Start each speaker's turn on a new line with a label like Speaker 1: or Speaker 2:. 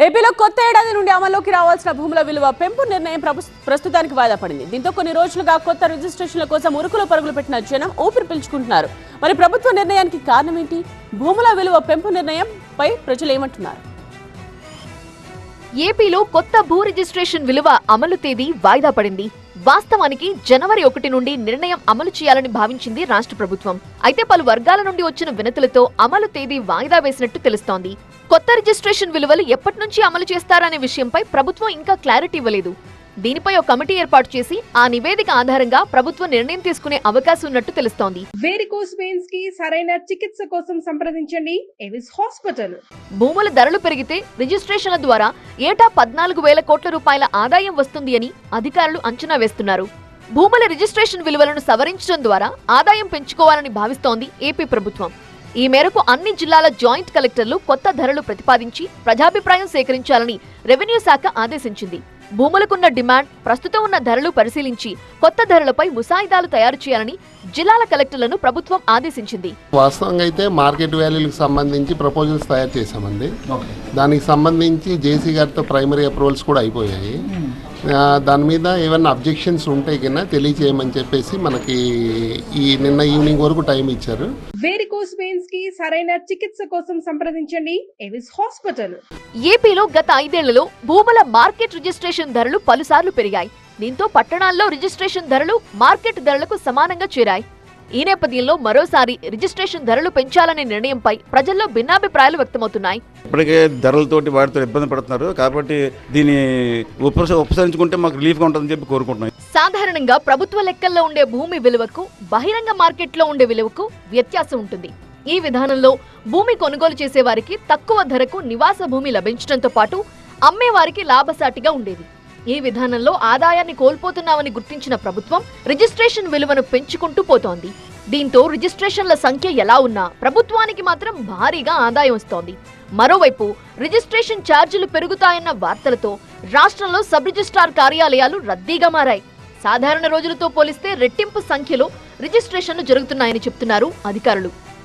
Speaker 1: ఏపీలో కొత్త ఏడాది నుండి అమల్లోకి రావాల్సిన భూముల విలువ పెంపు నిర్ణయం ప్రస్తుతానికి వాయిదా పడింది. దీంతో కొన్ని రోజులుగా కొత్త రిజిస్ట్రేషన్ల కోసం ఉరుకుల పరుగులు పెట్టిన జనం ఊపిరి పీల్చుకుంటున్నారు. మరి ప్రభుత్వ నిర్ణయానికి కారణం ఏంటి? భూముల విలువ పెంపు నిర్ణయంపై ప్రజలు ఏమంటున్నారు?
Speaker 2: ఏపీలో కొత్త భూ రిజిస్ట్రేషన్ విలువ అమలు తేదీ వాయిదా పడింది. వాస్తవానికి జనవరి 1 నుండి నిర్ణయం అమలు చేయాలని భావించింది రాష్ట్ర ప్రభుత్వం. అయితే పలు వర్గాల నుండి వచ్చిన వినతులతో అమలు తేదీ వాయిదా వేసినట్టు తెలుస్తోంది. కొత్త రిజిస్ట్రేషన్ విలువలు ఎప్పటి నుంచి అమలు చేస్తారనే విషయంపై ప్రభుత్వం ఇంకా క్లారిటీ ఇవ్వలేదు. దీనిపై ఒక కమిటీ ఏర్పాటు చేసి ఆ నివేదిక ఆధారంగా ప్రభుత్వం నిర్ణయం తీసుకునే అవకాశం ఉన్నట్టు తెలుస్తోంది.
Speaker 3: వేరికోస్ వెయిన్స్ కి సరైన చికిత్స కోసం సంప్రదించండి ఎవిస్ హాస్పిటల్.
Speaker 2: భూముల ధరలు పెరిగితే రిజిస్ట్రేషన్ల ద్వారా ఏటా 14,000 కోట్ల రూపాయల ఆదాయం వస్తుంది అని అధికారులు అంచనా వేస్తున్నారు. భూముల రిజిస్ట్రేషన్ విలువలను సవరించడం ద్వారా ఆదాయం పెంచుకోవాలని భావిస్తోంది ఏపీ ప్రభుత్వం. ఈ మేరకు అన్ని జిల్లాల జాయింట్ కలెక్టర్లు కొత్త ధరలు ప్రతిపాదించి ప్రజాభిప్రాయం సేకరించాలని రెవెన్యూ శాఖ ఆదేశించింది. భూములకున్న డిమాండ్, ప్రస్తుతం ఉన్న ధరలు పరిశీలించి కొత్త ధరలపై ముసాయిదాలు తయారు చేయాలని జిల్లాల కలెక్టర్లను ప్రభుత్వం ఆదేశించింది.
Speaker 4: వాస్తవంగా అయితే మార్కెట్ వాల్యూలకు సంబంధించి ప్రపోజల్స్ తయారు చేశామండి. దానికి సంబంధించి జేసీ గారితో ప్రైమరీ అప్రూవల్స్ కూడా అయిపోయాయి. దాని మీద ఏమైనా అబ్జెక్షన్స్ ఉంటే కన్నా తెలియజేయమని చెప్పేసి మనకి నిన్న ఈవినింగ్ వరకు టైం ఇచ్చారు.
Speaker 3: వేరికోస్ వెయిన్స్ కి సరైన చికిత్స కోసం సంప్రదించండి ఎవిస్ హాస్పిటల్.
Speaker 2: ఏపీలో గత 5 ఏళ్లలో భూముల మార్కెట్ రిజిస్ట్రేషన్ ధరలు పలుసార్లు పెరిగాయి. దీంతో పట్టణాల్లో రిజిస్ట్రేషన్ ధరలు మార్కెట్ ధరలకు సమానంగా చేరాయి. ఈ నేపథ్యంలో మరోసారి రిజిస్ట్రేషన్ ధరలు పెంచాలనే నిర్ణయంపై ప్రజల్లో భిన్నాభిప్రాయాలు వ్యక్తమవుతున్నాయి.
Speaker 5: ఇప్పటికే ధరలతోటి వాటితో ఇబ్బంది పడుతున్నారు కాబట్టి దీన్ని ఉపసరించుకుంటే మాకు రిలీఫ్గా ఉంటుందని చెప్పి కోరుకుంటున్నాం.
Speaker 2: సాధారణంగా ప్రభుత్వ లెక్కల్లో ఉండే భూమి విలువకు బహిరంగ మార్కెట్లో ఉండే విలువకు వ్యత్యాసం ఉంటుంది. ఈ విధానంలో భూమి కొనుగోలు చేసే వారికి తక్కువ ధరకు నివాస భూమి లభించడంతో పాటు అమ్మేవారికి లాభసాటిగా ఉండేది. ఈ విధానంలో ఆదాయాన్ని కోల్పోతున్నామని గుర్తించిన ప్రభుత్వం రిజిస్ట్రేషన్ విలువను పెంచుకుంటూ పోతోంది. దీంతో రిజిస్ట్రేషన్ల సంఖ్య ఎలా ఉన్నా ప్రభుత్వానికి మాత్రం భారీగా ఆదాయం వస్తోంది. మరోవైపు రిజిస్ట్రేషన్ ఛార్జీలు పెరుగుతాయన్న వార్తలతో రాష్ట్రంలో సబ్ రిజిస్ట్రార్ కార్యాలయాలు రద్దీగా మారాయి. సాధారణ రోజులతో పోలిస్తే రెట్టింపు సంఖ్యలో రిజిస్ట్రేషన్లు జరుగుతున్నాయని చెప్తున్నారు అధికారులు.